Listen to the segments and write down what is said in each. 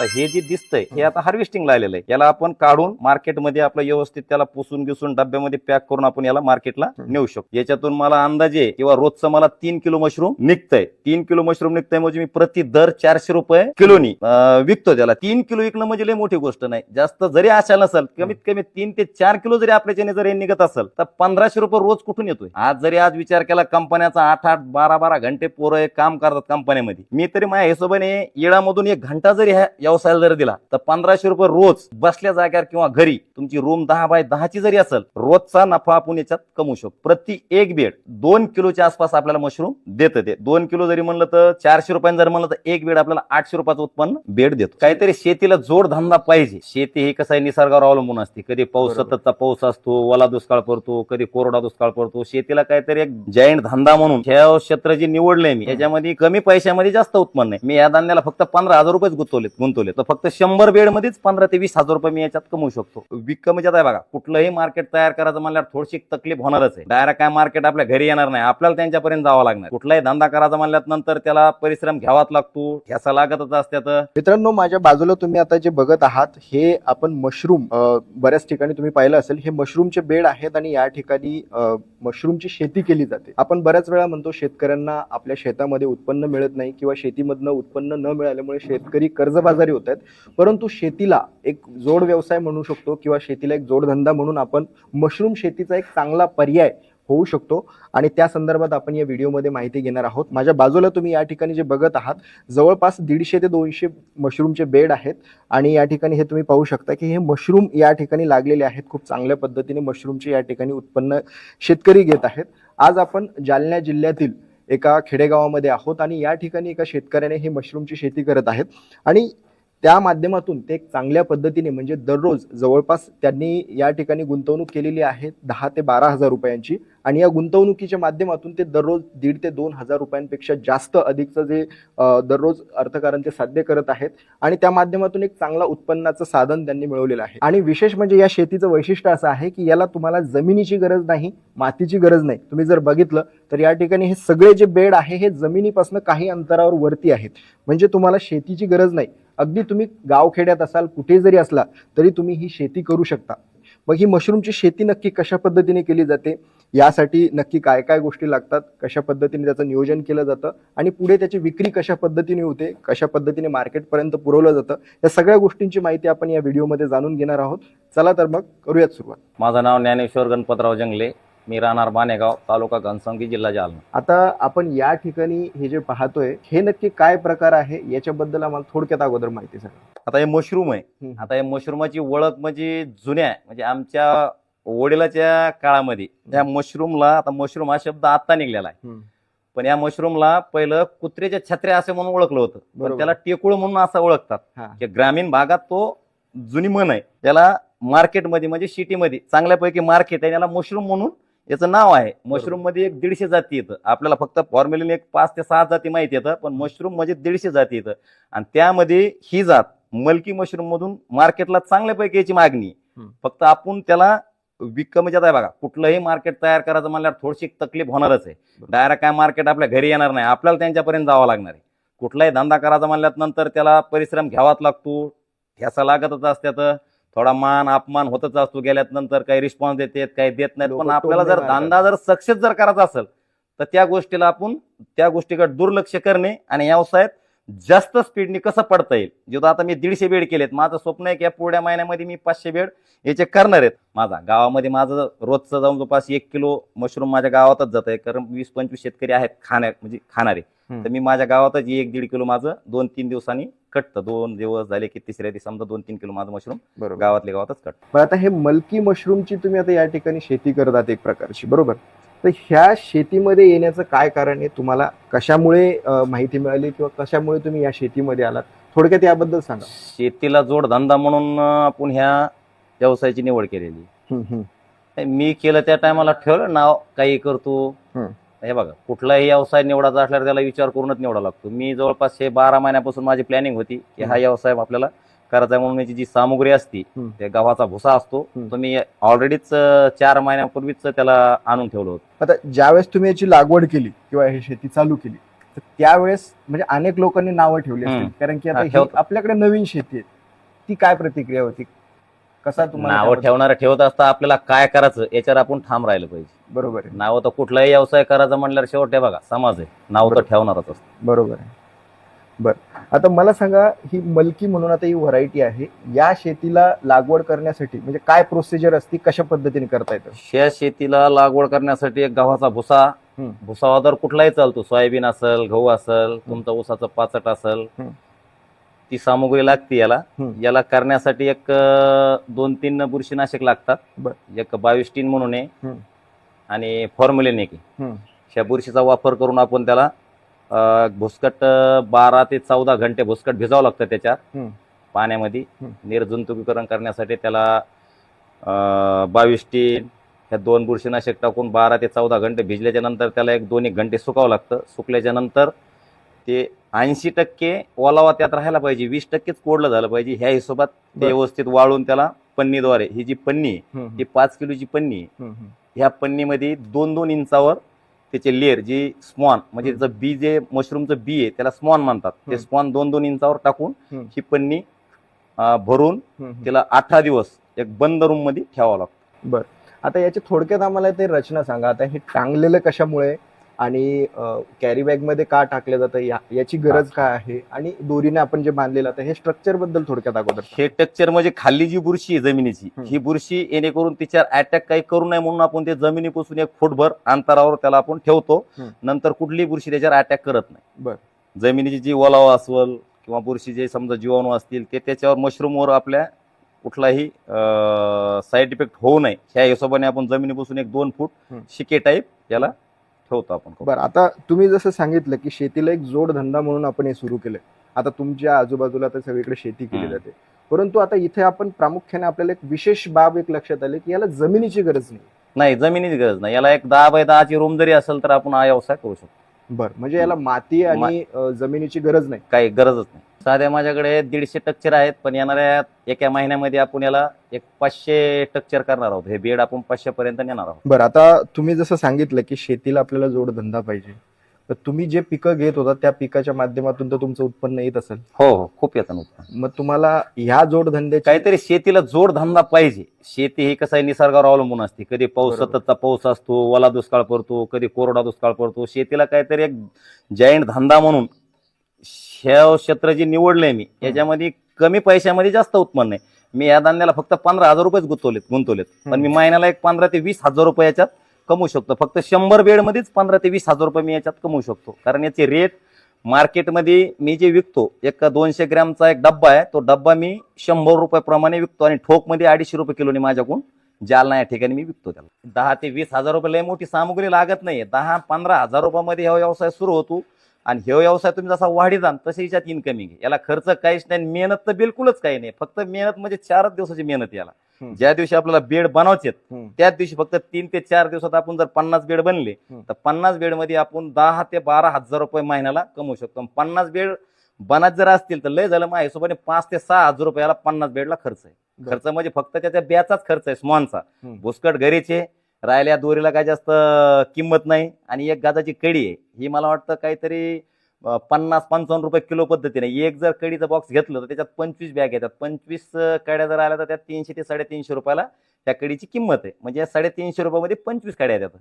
हे जे दिसतंय हे आता हार्वेस्टिंग आलेलं आहे. याला आपण काढून मार्केटमध्ये आपलं व्यवस्थित त्याला पुसून घेसून डब्यामध्ये पॅक करून आपण याला मार्केटला नेऊ शकतो. याच्यातून मला अंदाजे किंवा रोजचं मला 3 किलो मशरूम निघतंय. 3 किलो मशरूम निघतंय म्हणजे मी प्रति दर 400 रुपये किलोनी विकतो त्याला. 3 किलो विकणं म्हणजे लय मोठी गोष्ट नाही. जास्त जरी आशा नसेल कमीत कमी 3 ते 4 किलो जरी आपल्याच्याने जर निघत असेल तर 1500 रुपये रोज कुठून येतोय. आज विचार केला कंपन्याचा 8-8 12-12 घंटे पोरं काम करतात कंपन्यामध्ये. मी तरी माझ्या हिशोबाने येळामधून 1 घंटा जरी ह्या व्यवसायाला जर दिला तर 1500 रुपये रोज बसल्या जाग्यावर किंवा घरी तुमची रूम 10 बाय 10 ची जरी असेल रोजचा नफा आपण याच्यात कमवू शकतो. प्रति एक बेड 2 किलोच्या आसपास आपल्याला मशरूम देतं. ते 2 किलो जरी म्हणलं तर 400 रुपयांनी जर म्हणलं तर एक बेड आपल्याला 800 रुपयाचं उत्पन्न बेड देतो. काहीतरी शेतीला जोडधंदा पाहिजे. शेती हे कसं आहे निसर्गावर अवलंबून असते. कधी पाऊस सततचा पाऊस असतो, ओला दुष्काळ पडतो, कधी कोरडा दुष्काळ पडतो. शेतीला काहीतरी एक जॉईंट धंदा म्हणून हे क्षेत्र जे निवडलंय मी याच्यामध्ये कमी पैशामध्ये जास्त उत्पन्न आहे. मी या धंद्याला फक्त 15,000 रुपये गुंतवले तर फक्त 100 बेड मध्येच 15 ते 20,000 रुपये मी याच्यात कमवू शकतो. विक म्हणजे आता बघा कुठलंही मार्केट तयार करायचं म्हणल्यावर थोडीशी तकलीफ होणारच आहे. डायरेक्ट काय मार्केट आपल्या घरी येणार नाही. आपल्याला त्यांच्यापर्यंत जावं लागणार. कुठलाही धंदा करायचा म्हणल्यात नंतर त्याला परिश्रम घ्यावाच लागतो. ह्याचा लागतच असतात. मित्रांनो, माझ्या बाजूला तुम्ही आता जे बघत आहात हे आपण मशरूम बऱ्याच ठिकाणी तुम्ही पाहिलं असेल हे मशरूमचे बेड आहेत आणि या ठिकाणी मशरूमची शेती केली जाते. आपण बऱ्याच वेळा म्हणतो शेतकऱ्यांना आपल्या शेतामध्ये उत्पन्न मिळत नाही किंवा शेतीमधनं उत्पन्न न मिळाल्यामुळे शेतकरी कर्जबाजारी होत आहेत. परंतु शेतीला एक जोड व्यवसाय म्हणू शकतो किंवा शेतीला एक जोडधंदा म्हणून आपण मशरूम शेतीचा एक चांगला पर्याय होऊ शकतो आणि त्या संदर्भात आपण या व्हिडिओमध्ये माहिती घेणार आहोत. माझ्या बाजूला तुम्ही या ठिकाणी जे बघत आहात जवळपास 150 ते 200 मशरूमचे बेड आहेत आणि या ठिकाणी हे तुम्ही पाहू शकता की हे मशरूम या ठिकाणी लागलेले आहेत. खूप चांगल्या पद्धतीने मशरूमचे या ठिकाणी उत्पन्न शेतकरी घेत आहेत. आज आपण जालना जिल्ह्यातील एका खेडेगावामध्ये आहोत आणि या ठिकाणी एका शेतकऱ्याने हे मशरूमची शेती करत आहेत आणि त्या माध्यमातून ते एक चांगल्या पद्धतीने म्हणजे दररोज जवळपास त्यांनी या ठिकाणी गुंतवणूक केलेली आहे 10 ते 12 हजार रुपयांची आणि या गुंतवणुकीच्या माध्यमातून ते दररोज 1,500 ते 2,000 रुपयांपेक्षा जास्त अधिकचं जे दररोज अर्थकारण ते साध्य करत आहेत आणि त्या माध्यमातून एक चांगला उत्पन्नाचं साधन त्यांनी मिळवलेलं आहे. आणि विशेष म्हणजे या शेतीचं वैशिष्ट्य असं आहे की याला तुम्हाला जमिनीची गरज नाही, मातीची गरज नाही. तुम्ही जर बघितलं तर या ठिकाणी हे सगळे जे बेड आहे हे जमिनीपासून काही अंतरावर वरती आहेत. म्हणजे तुम्हाला शेतीची गरज नाही. अगदी तुम्ही गावखेड्यात असाल कुठे जरी असला तरी तुम्ही ही शेती करू शकता. मग ही मशरूमची शेती नक्की कशा पद्धतीने केली जाते, यासाठी नक्की काय काय गोष्टी लागतात, कशा पद्धतीने त्याचं नियोजन केलं जातं आणि पुढे त्याची विक्री कशा पद्धतीने होते, कशा पद्धतीने मार्केटपर्यंत पुरवलं जातं, या सगळ्या गोष्टींची माहिती आपण या व्हिडिओमध्ये जाणून घेणार आहोत. चला तर मग करूयात सुरुवात. माझं नाव ज्ञानेश्वर गणपतराव जंगले. मी राहणार बानेगाव, तालुका घनसावंगी, जिल्हा जालना. आता आपण या ठिकाणी हे जे पाहतोय हे नक्की काय प्रकार आहे याच्याबद्दल आम्हाला थोडक्यात अगोदर माहिती सांगा. आता हे मशरूम आहे. आता या मशरूमाची ओळख म्हणजे जुन्या म्हणजे आमच्या वडिलाच्या काळामध्ये या मशरूमला, आता मशरूम हा शब्द आता निघलेला आहे पण या मशरूमला पहिलं कुत्र्याच्या छत्र्या असे म्हणून ओळखलं होतं. पण त्याला टेकुळ म्हणून असं ओळखतात. ग्रामीण भागात तो जुनी म्हण आहे. त्याला मार्केटमध्ये म्हणजे सिटीमध्ये चांगल्यापैकी मार्केट आहे. याला मशरूम म्हणून याचं नाव आहे. मशरूम मध्ये 150 जाती येतं. आपल्याला फक्त फॉर्म्युलीने 5 ते 6 जाती माहिती येतं पण मशरूम मध्ये 150 जाती येतं आणि त्यामध्ये ही जात मल्की मशरूम मधून मार्केटला चांगल्यापैकी याची मागणी. फक्त आपण त्याला विक म्हणजे आता बघा कुठलंही मार्केट तयार करायचं म्हणल्यावर थोडीशी तकलीफ होणारच आहे. डायरेक्ट काय मार्केट आपल्या घरी येणार नाही. आपल्याला त्यांच्यापर्यंत जावं लागणार आहे. कुठलाही धंदा करायचा म्हणल्यात नंतर त्याला परिश्रम घ्यावाच लागतो. ह्याचा लागतच असतात. थोडा मान अपमान होतच असतो. गेल्यात नंतर काही रिस्पॉन्स देतात काही देत नाहीत. पण आपल्याला जर धंदा जर सक्सेस जर करायचा असेल तर त्या गोष्टीला आपण त्या गोष्टीकडे दुर्लक्ष करणे आणि व्यवसायात जास्त स्पीडने कसं पडता येईल. जो आता मी 150 बेड केलेत. माझं स्वप्न आहे की या पुढच्या महिन्यामध्ये मी 500 बेड याचे करणार आहेत. माझा गावामध्ये माझं रोजचं जाऊन जवळपास 1 किलो मशरूम माझ्या गावातच जात आहे. कारण 20-25 शेतकरी आहेत म्हणजे खाणारे. तर मी माझ्या गावातच 1-1.5 किलो माझं 2-3 दिवसांनी कटतं. 2 दिवस झाले की तिसऱ्या दिवशी समजा 2-3 किलो माझं मशरूम गावातल्या गावातच कटतं. पण आता हे मल्की मशरूमची तुम्ही आता या ठिकाणी शेती करतात एक प्रकारची, बरोबर? तर ह्या शेतीमध्ये येण्याचं काय कारण आहे? तुम्हाला कशामुळे माहिती मिळाली किंवा कशामुळे तुम्ही या शेतीमध्ये आलात? थोडक्यात याबद्दल सांगा. शेतीला जोडधंदा म्हणून आपण ह्या व्यवसायाची निवड केलेली. मी केलं त्या टायमाला ठेवलं नाव काही करतो. हे बघा कुठलाही व्यवसाय निवडायचा असल्यावर त्याला विचार करूनच निवडा लागतो. मी जवळपास हे 12 महिन्यापासून माझी प्लॅनिंग होती की हा व्यवसाय आपल्याला करायचा म्हणून याची जी सामुग्री असती ते गव्हाचा भुसा असतो तो मी ऑलरेडीच 4 महिन्यापूर्वीच त्याला आणून ठेवलं होतं. आता ज्यावेळेस तुम्ही याची लागवड केली किंवा ही शेती चालू केली तर त्यावेळेस म्हणजे अनेक लोकांनी नावं ठेवली असतील, कारण की आता ही ठेवतात. आपल्याकडे नवीन शेती आहे. ती काय प्रतिक्रिया होती? कसा तुम्हाला नावं त्याबद्दल- ठेवणारं ठेवत असता आपल्याला काय करायचं याच्यावर आपण ठाम राहिलं पाहिजे. बरोबर आहे, नावं तर कुठलाही व्यवसाय करायचा म्हणल्यावर शेवट आहे बघा, समाज आहे, नाव तर बरोबर. ठेवणारच असतं. बरोबर आहे. बरं, आता मला सांगा, ही मलकी म्हणून आता ही व्हरायटी आहे, या शेतीला लागवड करण्यासाठी म्हणजे काय प्रोसिजर असते, कशा पद्धतीने करता येतं? शेत शेतीला लागवड करण्यासाठी एक गव्हाचा भुसा, हम्म. भुसा जर कुठलाही चालतो, सोयाबीन असेल, गहू असेल, तुमचं ऊसाचं पाचट असेल, हम्म. ती सामुग्री लागते याला. हम्म. याला करण्यासाठी एक 2-3 बुरशीनाशक लागतात. एक 22 टीन म्हणून आहे हम्म. आणि फॉर्म्युलिन एक आहे. हम्म. ह्या बुरशीचा वापर करून आपण त्याला भुसकट 12 ते 14 घंटे भुसकट भिजावं लागतं त्याच्यात हम्म. पाण्यामध्ये. हम्म. निर्जंतुकीकरण करण्यासाठी त्याला 22 टीन ह्या 2 बुरशीनाशक टाकून 12 ते 14 घंटे भिजल्याच्या नंतर त्याला 1-2 घंटे सुकावं लागतं. सुकल्याच्या नंतर ते 80% ओलावा त्यात राहायला पाहिजे, 20%च कोरडं झालं पाहिजे. ह्या हिशोबात ते बरं. व्यवस्थित वाळून त्याला पन्नीद्वारे, ही जी पन्नी आहे हम्म. ती 5 किलोची पन्नी आहे. हम्म. ह्या पन्नीमध्ये 2-2 इंचावर त्याचे लेअर, जी स्मॉन म्हणजे त्याचं बी, जे मशरूमचं बी आहे त्याला स्मॉन म्हणतात, ते स्मॉन 2-2 इंचावर टाकून ही पन्नी भरून तिला 18 दिवस एक बंद रूम मध्ये ठेवावं लागतं. बरं, आता याची थोडक्यात आम्हाला ते रचना सांगा. आता हे टांगलेलं कशामुळे आणि कॅरी बॅग मध्ये का टाकलं जातं, याची गरज काय आहे, आणि दोरीने आपण जे बांधलेलं आता हे स्ट्रक्चर बद्दल थोडक्यात अगोदर सांगा. हे टेक्चर म्हणजे खाली जी बुरशी आहे जमिनीची, ही बुरशी येणेकरून तिच्यावर अटॅक काही करू नये म्हणून आपण ते जमिनीपासून 1 फूटभर अंतरावर त्याला आपण ठेवतो. नंतर कुठलीही बुरशी त्याच्यावर अटॅक करत नाही. बरं. जमिनीची जी ओलावा असेल किंवा बुरशी जे समजा जीवाणू असतील ते त्याच्यावर मशरूमवर आपल्या कुठलाही साईड इफेक्ट होऊ नये ह्या हिशोबाने आपण जमिनीपासून 1-2 फूट शिके टाईप याला ठेवतो आपण. बरं, आता तुम्ही जसं सांगितलं की शेतीला एक जोडधंदा म्हणून आपण हे सुरू केलंय. आता तुमच्या आजूबाजूला तर सगळीकडे शेती केली जाते, परंतु आता इथे आपण प्रामुख्याने आपल्याला एक विशेष बाब एक लक्षात आली की याला जमिनीची गरज नाही, जमिनीची गरज नाही. याला एक 10 बाय 10 ची रूम जरी असेल तर आपण हा व्यवसाय करू शकतो. बरं, म्हणजे याला माती आणि जमिनीची गरज नाही, काही गरजच नाही. साध्या माझ्याकडे 150 टक्चर आहेत, पण येणाऱ्या एका महिन्यामध्ये आपण याला 500 टक्चर करणार आहोत. हे बेड आपण 500 पर्यंत नेणार आहोत. बरं, आता तुम्ही जसं सांगितलं की शेतीला आपल्याला जोडधंदा पाहिजे, तर तुम्ही जे पिकं घेत होता त्या पिकाच्या माध्यमातून तर तुमचं उत्पन्न येत असेल. हो, खूप येतं उत्पन्न. मग तुम्हाला ह्या जोडधंद्याची काहीतरी शेतीला जोडधंदा पाहिजे. शेती ही कसं आहे, निसर्गावर अवलंबून असते. कधी पाऊस, सततचा पाऊस असतो, ओला दुष्काळ पडतो, कधी कोरडा दुष्काळ पडतो. शेतीला काहीतरी एक जॉईंट धंदा म्हणून हे क्षेत्र जे निवडलंय मी, याच्यामध्ये कमी पैशामध्ये जास्त उत्पन्न आहे. मी या धंद्याला फक्त 15,000 रुपयेच गुंतवलेत, पण मी महिन्याला एक 15 ते 20,000 रुपये याच्यात कमवू शकतो. फक्त 100 बेड मध्येच 15 ते 20,000 रुपये मी याच्यात कमवू शकतो. कारण याचे रेट मार्केटमध्ये मी जे विकतो, एक 200 ग्रॅमचा एक डब्बा आहे, तो डब्बा मी 100 रुपये प्रमाणे विकतो आणि ठोक मध्ये 250 रुपये किलोने माझ्याकडून जालना या ठिकाणी मी विकतो त्याला. 10 ते 20,000 रुपये लय मोठी सामुग्री लागत नाहीये. 10-15,000 रुपयामध्ये हा व्यवसाय सुरू होतो. आणि हे व्यवसाय तुम्ही जसा वाढी जाल तसे याच्यात इन्कमिंग आहे. याला खर्च काहीच नाही, मेहनत तर बिलकुलच काही नाही. फक्त मेहनत म्हणजे 4 दिवसाची मेहनत याला. ज्या दिवशी आपल्याला बेड बनवायचे त्याच दिवशी फक्त 3 ते 4 दिवसात आपण जर 50 बेड बनले तर 50 बेड मध्ये आपण 10 ते 12,000 रुपये महिन्याला कमवू शकतो. 50 बेड बनत जर असतील तर लय झालं, माझ्या हिशोबाने 5 ते 6,000 रुपयाला 50 बेडला खर्च आहे. खर्च म्हणजे फक्त त्याच्या ब्याचाच खर्च आहे, स्मॉनचा. भुसकट घरीचे राहिल्या, दोरीला काय जास्त किंमत नाही. आणि एक गाजाची कडी आहे, ही मला वाटतं काहीतरी 50-55 रुपये किलो पद्धतीने. एक जर कडीचं बॉक्स घेतलं तर त्याच्यात 25 बॅग येतात. 25 कड्या जर आल्या तर त्यात 300 ते 350 रुपयाला त्या कडीची किंमत आहे. म्हणजे 350 रुपयामध्ये 25 कड्या येतात.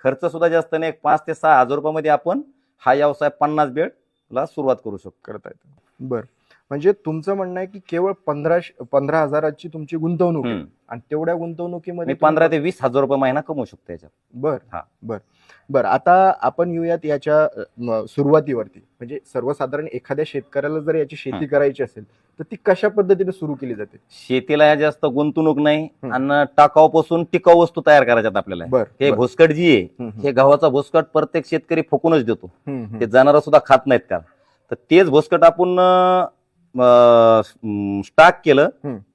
खर्च सुद्धा जास्त नाही. 5 ते 6,000 रुपयामध्ये आपण हा व्यवसाय 50 बेडला सुरुवात करू शकतो, करता येतं. बरं, म्हणजे तुमचं म्हणणं आहे की केवळ 15,000ची तुमची गुंतवणूक आहे आणि तेवढ्या गुंतवणुकीमध्ये 15 ते 20,000 रुपये महिना कमवू शकतो याच्यात. बरं, आता आपण येऊयात याच्या सुरुवातीवरती. म्हणजे सर्वसाधारण एखाद्या शेतकऱ्याला जर याची शेती करायची असेल तर ती कशा पद्धतीने सुरू केली जाते? शेतीला जास्त गुंतवणूक नाही आणि टाकाऊपासून टिकाऊ वस्तू तयार करायच्यात आपल्याला. हे भुसकट जी आहे, हे गव्हाचा भुसकट प्रत्येक शेतकरी फुकूनच देतो. ते जनावर सुद्धा खात नाहीत त्याला. तर तेच भुसकट आपण स्टाक केलं.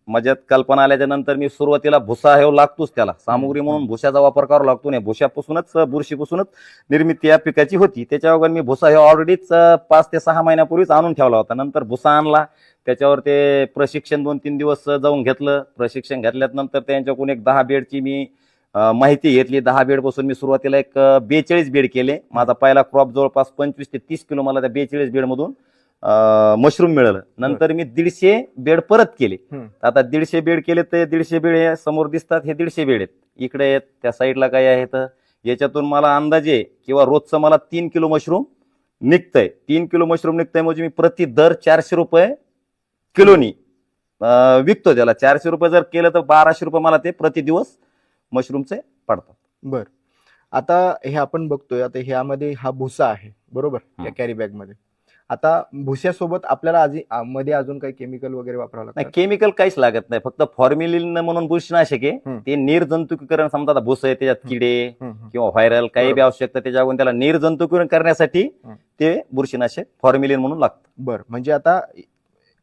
माझ्यात कल्पना आल्याच्या नंतर मी सुरुवातीला भुसा हे लागतोच त्याला सामुग्री म्हणून, भुशाचा वापर करावा लागतो. नाही, भुशापासूनच बुरशीपासूनच निर्मिती या पिकाची होती. त्याच्यावर मी भुसा हे ऑलरेडीच 5 ते 6 महिन्यापूर्वीच आणून ठेवला होता. नंतर भुसा आणला, त्याच्यावर ते प्रशिक्षण 2-3 दिवस जाऊन घेतलं. प्रशिक्षण घेतल्यानंतर त्यांच्याकडून एक 10 बेडची मी माहिती घेतली. 10 बेड पासून मी सुरुवातीला एक 42 बेड केले. माझा पहिला क्रॉप जवळपास 25 ते 30 किलो मला त्या 42 बेड मधून मशरूम मिळालं. नंतर मी 150 बेड परत केले. आता 150 बेड केले तर 150 बेड हे समोर दिसतात, हे 150 बेड आहेत. इकडे आहेत, त्या साईडला काय आहेत. याच्यातून मला अंदाजे किंवा रोजचं मला 3 किलो मशरूम निघतंय. 3 किलो मशरूम निघतंय म्हणजे मी प्रति दर 400 रुपये किलोनी विकतो त्याला. 400 रुपये जर केलं तर 1200 रुपये मला ते प्रति दिवस मशरूमचे पडतात. बर, आता हे आपण बघतोय, आता ह्यामध्ये हा भुसा आहे बरोबर, या कॅरी बॅग मध्ये. आता भुस्यासोबत आपल्याला मध्ये अजून काही केमिकल वगैरे वापरावं लागतं? नाही, केमिकल काहीच लागत नाही. फक्त फॉर्म्युलिन म्हणून बुरशीनाशक आहे. ते निर्जंतुकीकरण, समजा आता भुस आहे त्याच्यात किडे किंवा व्हायरल काही बी आवश्यकता त्याच्याकडून त्याला निर्जंतुकीकरण करण्यासाठी ते बुरशीनाशक फॉर्म्युलिन म्हणून लागतं. बरं, म्हणजे आता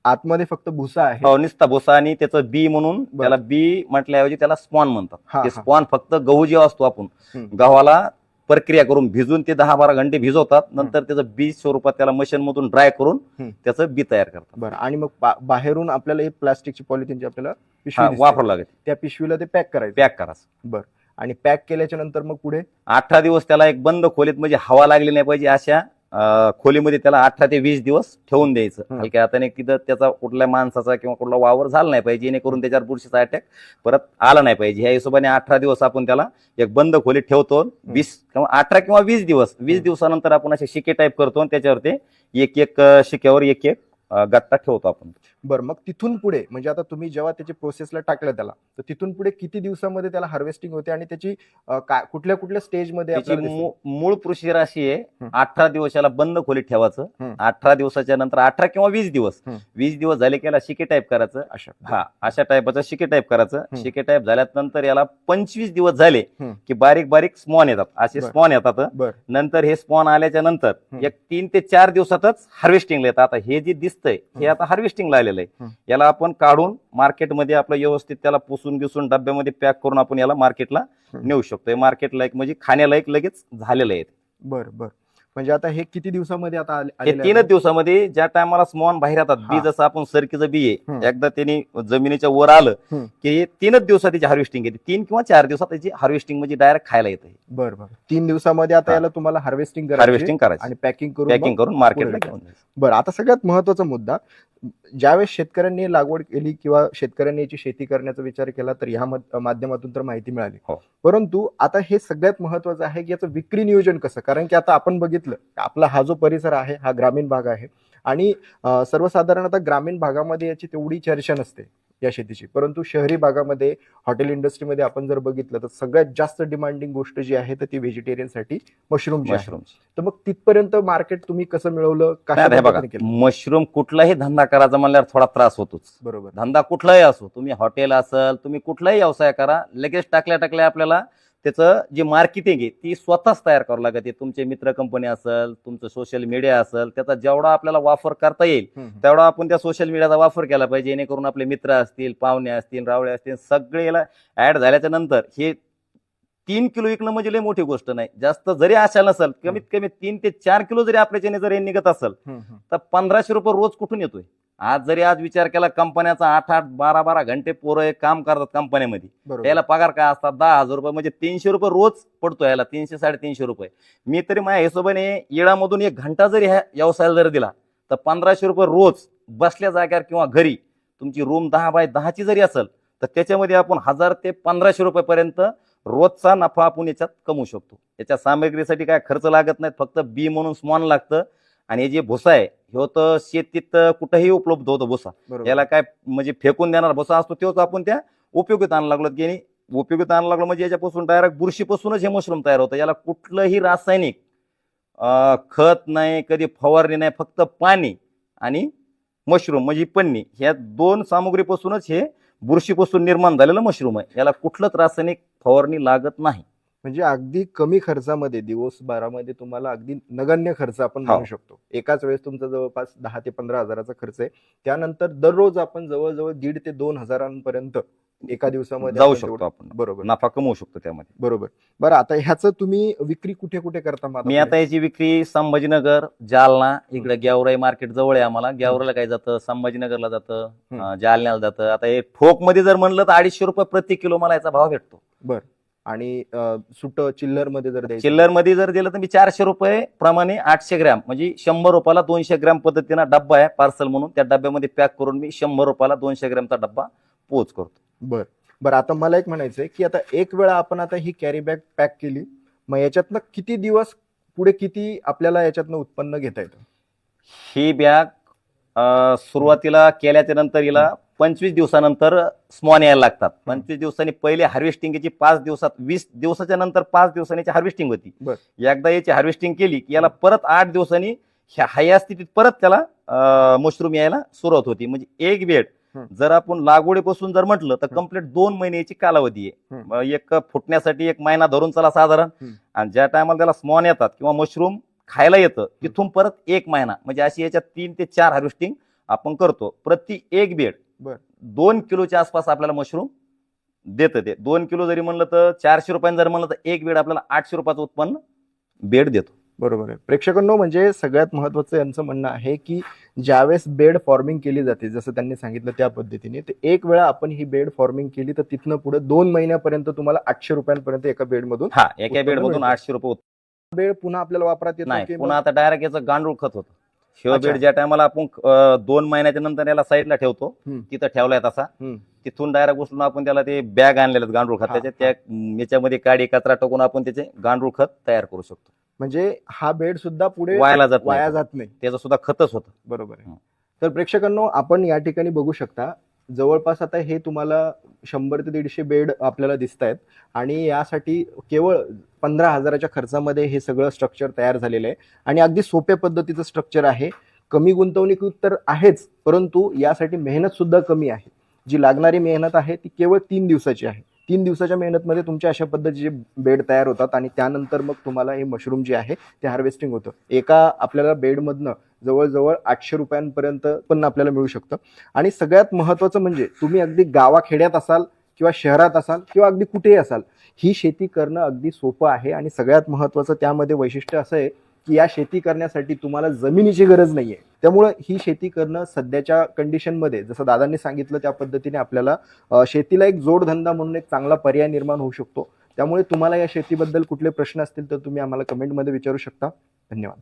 आतमध्ये फक्त भुसा आहे? हो, नुसता भुसा आणि त्याचं बी म्हणून त्याला बी म्हटल्याऐवजी त्याला स्पॉन म्हणतात. ते स्पॉन फक्त गहू जेव्हा असतो आपण गव्हाला प्रक्रिया करून भिजून ते 10-12 घंटे भिजवतात. नंतर त्याचं बी स्वरूपात त्याला मशीन मधून ड्राय करून त्याचं बी तयार करतात. बरं, आणि मग बाहेरून आपल्याला एक प्लास्टिकची पॉलिथिनची आपल्याला पिशवी वापरावं लागेल. त्या पिशवीला ते पॅक करायचं. बरं, आणि पॅक केल्याच्या नंतर मग पुढे 18 दिवस त्याला एक बंद खोलीत, म्हणजे हवा लागली नाही पाहिजे अशा खोलीमध्ये त्याला 18 ते 20 दिवस ठेवून द्यायचं. हलक्या हाताने, तिथं त्याचा कुठल्या माणसाचा किंवा कुठला वावर झाला नाही पाहिजे, जेणेकरून त्याच्यावर बुरशीचा अटॅक परत आला नाही पाहिजे. ह्या हिशोबाने 18 दिवस आपण त्याला एक बंद खोलीत ठेवतो. 18 किंवा 20 दिवस. 20 दिवसानंतर आपण असे शिके टाईप करतो आणि त्याच्यावर ते एक शिक्यावर एक गट्टा ठेवतो आपण. बरं, मग तिथून पुढे म्हणजे आता तुम्ही जेव्हा त्याची प्रोसेसला टाकलं त्याला, तर तिथून पुढे किती दिवसामध्ये त्याला हार्वेस्टिंग होते आणि त्याची कुठल्या कुठल्या स्टेजमध्ये? मूळ प्रोसिजर अशी आहे, 18 दिवस याला बंद खोलीत ठेवायचं. 18 दिवसाच्या नंतर 18 किंवा 20 दिवस झाले की याला शिके टाईप करायचं. अशा टाईपचं शिके टाईप करायचं. शिके टाईप झाल्यानंतर याला 25 दिवस झाले की बारीक बारीक स्पॉन येतात. असे स्पॉन येतात. नंतर हे स्पॉन आल्याच्या नंतर एक 3 ते 4 दिवसातच हार्वेस्टिंगला येतात. आता हे जे दिसतंय हे आता हार्वेस्टिंगला आलेलं आहे. याला आपण काढून मार्केटमध्ये आपलं व्यवस्थित त्याला पुसून घेऊन डब्यामध्ये पॅक करून आपण याला मार्केटला नेऊ शकतोय. मार्केटला एक म्हणजे खाण्याला एक लगेच झालेलं आहे. बरं, म्हणजे आता हे किती दिवसामध्ये आता हे 3 दिवसामध्ये, ज्या टायमाला स्मॉन बाहेर येतात, बी जसं आपण सरकीचं बी आहे, एकदा त्यांनी जमिनीच्या वर आलं की 3 दिवसात त्याची हार्वेस्टिंग येते. 3 किंवा 4 दिवसात त्याची हार्वेस्टिंग म्हणजे डायरेक्ट खायला येते. बरं, 3 दिवसामध्ये आता याला तुम्हाला हार्वेस्टिंग करायची आणि पॅकिंग करून मार्केटला घेऊन जायचं. बरं, आता सगळ्यात महत्वाचा मुद्दा, ज्यावेळेस शेतकऱ्यांनी लागवड केली किंवा शेतकऱ्यांनी याची शेती करण्याचा विचार केला तर ह्या माध्यमातून तर माहिती मिळाली. परंतु आता हे सगळ्यात महत्वाचं आहे की याचं विक्री नियोजन कसं? कारण की आता आपण बघितलं आपला हा जो परिसर आहे हा ग्रामीण भाग आहे आणि सर्वसाधारणतः ग्रामीण भागामध्ये याची तेवढी चर्चा नसते या शेतीची, परंतु शहरी भागामध्ये हॉटेल इंडस्ट्रीमध्ये आपण जर बघितलं तर सगळ्यात जास्त डिमांडिंग गोष्ट जी आहे तर ती व्हेजिटेरियनसाठी मशरूम. तर मग तिथपर्यंत मार्केट तुम्ही कसं मिळवलं? बघा, मशरूम कुठलाही धंदा करायचा म्हणल्यावर थोडा त्रास होतोच. बरोबर, धंदा कुठलाही असो, तुम्ही हॉटेल असेल, तुम्ही कुठलाही व्यवसाय करा, लगेच टाकल्या आपल्याला त्याचं जे मार्केटिंग आहे ती स्वतःच तयार करावं लागते. तुमचे मित्र कंपनी असेल, तुमचं सोशल मीडिया असेल, त्याचा जेवढा आपल्याला वापर करता येईल तेवढा आपण त्या सोशल मीडियाचा वापर केला पाहिजे, जेणेकरून आपले मित्र असतील, पाहुणे असतील, रावळे असतील, सगळे याला ऍड झाल्याच्या नंतर हे 3 किलो विकणं म्हणजे लई मोठी गोष्ट नाही. जास्त जरी आशा नसेल, कमीत कमी 3 ते 4 किलो जरी आपल्याच्याने जर निघत असेल तर 1500 रुपये रोज कुठून येतोय? आज विचार केला कंपन्याचा 8-8, 12-12 घंटे पोरं काम करतात कंपन्यामध्ये, याला पगार काय असतात 10,000 रुपये, म्हणजे 300 रुपये रोज पडतो याला, 300-350 रुपये. मी तरी माझ्या हिशोबाने येळामधून 1 घंटा जरी ह्या व्यवसायाला जर दिला तर 1500 रुपये रोज बसल्या जाग्यावर किंवा घरी तुमची रूम 10 बाय 10ची जरी असेल तर त्याच्यामध्ये आपण 1000 ते 1500 रुपये पर्यंत रोजचा नफा आपण याच्यात कमवू शकतो. याच्या सामग्रीसाठी काय खर्च लागत नाही, फक्त बी म्हणून स्मॉन लागतं. आणि हे जे भुसा आहे हे तर शेतीत कुठेही उपलब्ध होतो भुसा. याला काय म्हणजे फेकून देणार भुसा असतो तोच आपण त्या उपयोगित आणायला लागलो की उपयोगित आणायला लागलो, म्हणजे याच्यापासून डायरेक्ट बुरशीपासूनच हे मशरूम तयार होतं. याला कुठलंही रासायनिक खत नाही, कधी फवारणी नाही, फक्त पाणी आणि मशरूम म्हणजे पन्नी, ह्या 2 सामुग्रीपासूनच हे बुरशीपासून निर्माण झालेलं मशरूम आहे. याला कुठलंच रासायनिक फवारणी लागत नाही. म्हणजे अगदी कमी खर्चामध्ये दिवसभरामध्ये तुम्हाला अगदी नगण्य खर्च आपण म्हणू शकतो. एकाच वेळेस तुमचा जवळपास 10 ते 15 हजाराचा खर्च आहे. त्यानंतर दररोज आपण जवळजवळ 1,500 ते 2 हजारांपर्यंत एका दिवसामध्ये जाऊ शकतो आपण. बरोबर, नफा कमवू शकतो त्यामध्ये. बरोबर. बरं, आता ह्याचं तुम्ही विक्री कुठे कुठे करता? मी आता याची विक्री संभाजीनगर, जालना, इकडे गेवराई मार्केट जवळ आहे आम्हाला. गेवराला काय जातं, संभाजीनगरला जातं, जालन्याला जातं. आता हे ठोक मध्ये जर म्हणलं तर 250 रुपये प्रति किलो मला याचा भाव भेटतो. बरं, आणि सुट चिल्लर मध्ये जर द्यायचं चिल्लर मध्ये जर दिलं तर मी 400 रुपये प्रमाणे 800 ग्रॅम म्हणजे 100 रुपयाला 200 ग्रॅम पद्धतीनं डब्बा आहे पार्सल म्हणून, त्या डब्यामध्ये पॅक करून मी 100 रुपयाला 200 ग्रॅमचा डब्बा पोच करतो. बरं आता मला एक म्हणायचंय की आता एक वेळा आपण आता ही कॅरी बॅग पॅक केली, मग याच्यातनं किती दिवस पुढे किती आपल्याला याच्यातनं उत्पन्न घेता येतं? ही बॅग सुरुवातीला केल्याच्या नंतर हिला 25 दिवसानंतर स्मॉन यायला लागतात. 25 दिवसांनी पहिले हार्वेस्टिंगची 5 दिवसात, 20 दिवसाच्या नंतर 5 दिवसांनी हार्वेस्टिंग होती. एकदा याची हार्वेस्टिंग केली की याला परत 8 दिवसांनी ह्या स्थितीत परत त्याला मशरूम यायला सुरुवात होती. म्हणजे एक बेड जर आपण लागवडीपासून जर म्हटलं तर कम्प्लीट 2 महिन्याची कालावधी आहे. एक फुटण्यासाठी 1 महिना धरून चला साधारण, आणि ज्या टायमाला त्याला स्मॉन येतात किंवा मशरूम खायला येतं तिथून परत 1 महिना, म्हणजे अशी याच्यात 3 ते 4 हार्वेस्टिंग आपण करतो. प्रति एक बेड 2 किलोच्या आसपास आपल्याला मशरूम देतं. ते 2 किलो जरी म्हणलं तर 400 रुपयांनी जर म्हणलं तर एक बेड आपल्याला 800 रुपयाचं उत्पन्न बेड देतो. बरोबर आहे. प्रेक्षकांनो, म्हणजे सगळ्यात महत्वाचं यांचं म्हणणं आहे की ज्यावेळेस बेड फॉर्मिंग केली जाते जसं त्यांनी सांगितलं त्या पद्धतीने, तर एक वेळा आपण ही बेड फॉर्मिंग केली तर तिथनं पुढे 2 महिन्यापर्यंत तुम्हाला 800 रुपयांपर्यंत एका बेडमधून एका बेडमधून 800 रुपये बेड पुन्हा आपल्याला वापरात येतो नाही, की पुन्हा आता डायरेक्ट याचं गांडूळ खत होतं. शिव बेड ज्या टायमाला आपण 2 महिन्याच्या नंतर याला साईडला ठेवतो, तिथं ठेवलाय तसा, तिथून डायरेक्ट उचलून आपण त्याला ते बॅग आणलेले गांडूळ खताच्या, त्या याच्यामध्ये काडी कचरा टाकून आपण त्याचे गांडूळ खत तयार करू शकतो. म्हणजे हा बेड सुद्धा पुढे वाया जात नाही, त्याचं सुद्धा खतच होतं. बरोबर आहे. तर प्रेक्षकांनो, आपण या ठिकाणी बघू शकता जवळपास आता हे तुम्हाला 100 ते 150 बेड आपल्याला दिसत आहेत, आणि यासाठी केवळ 15,000च्या खर्चामध्ये हे सगळं स्ट्रक्चर तयार झालेलं आहे. आणि अगदी सोप्या पद्धतीचं स्ट्रक्चर आहे. कमी गुंतवणूक तर आहेच, परंतु यासाठी मेहनत सुद्धा कमी आहे. जी लागणारी मेहनत आहे ती केवळ 3 दिवसाची आहे. 3 दिवसाच्या मेहनतमध्ये तुमच्या अशा पद्धतीचे बेड तयार होतात, आणि त्यानंतर मग तुम्हाला हे मशरूम जे आहे ते हार्वेस्टिंग होतं. एका आपल्याला बेडमधनं जवळजवळ 800 रुपयांपर्यंत पण आपल्याला मिळू शकतं. आणि सगळ्यात महत्त्वाचं म्हणजे तुम्ही अगदी गावाखेड्यात असाल किंवा शहरात असाल किंवा अगदी कुठेही असाल, ही शेती करणं अगदी सोपं आहे. आणि सगळ्यात महत्त्वाचं त्यामध्ये वैशिष्ट्य असं आहे की या शेती करण्यासाठी तुम्हाला जमिनीची गरज नाहीये. त्यामुळं ही शेती करणं सध्याच्या कंडिशनमध्ये जसं दादांनी सांगितलं त्या पद्धतीने आपल्याला शेतीला एक जोडधंदा म्हणून एक चांगला पर्याय निर्माण होऊ शकतो. त्यामुळे तुम्हाला या शेतीबद्दल कुठले प्रश्न असतील तर तुम्ही आम्हाला कमेंटमध्ये विचारू शकता. धन्यवाद.